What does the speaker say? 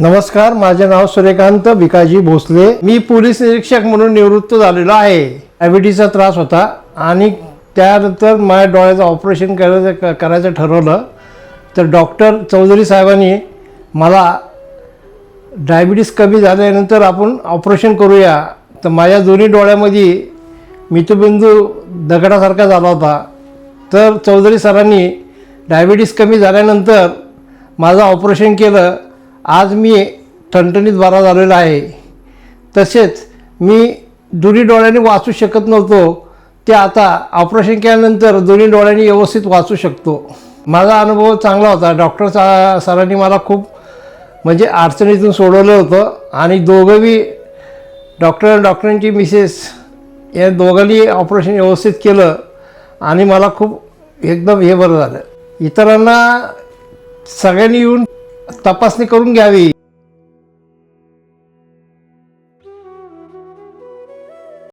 नमस्कार, माझे नाव सूर्यकांत भिकाजी भोसले. मी पोलीस निरीक्षक म्हणून निवृत्त झालेलो आहे. डायबिटीसचा त्रास होता आणि त्यानंतर माझ्या डोळ्याचं ऑपरेशन करायचं ठरवलं. तर डॉक्टर चौधरी साहेबांनी मला डायबिटीस कमी झाल्यानंतर आपण ऑपरेशन करूया. तर माझ्या दोन्ही डोळ्यामध्ये मितबिंदू दगडासारखा झाला होता. तर चौधरी सरांनी डायबिटीस कमी झाल्यानंतर माझं ऑपरेशन केलं. आज मी ठणठणीत बरा झालेला आहे. तसेच मी दोन्ही डोळ्यांनी वाचू शकत नव्हतो, ते आता ऑपरेशन केल्यानंतर दोन्ही डोळ्यांनी व्यवस्थित वाचू शकतो. माझा अनुभव चांगला होता. डॉक्टर सरांनी मला खूप म्हणजे अडचणीतून सोडवलं होतं आणि दोघंही डॉक्टरांची मिसेस या दोघांनी ऑपरेशन व्यवस्थित केलं आणि मला खूप एकदम हे बरं झालं. इतरांना सगळ्यांनी येऊन तपासणी करून घ्यावी.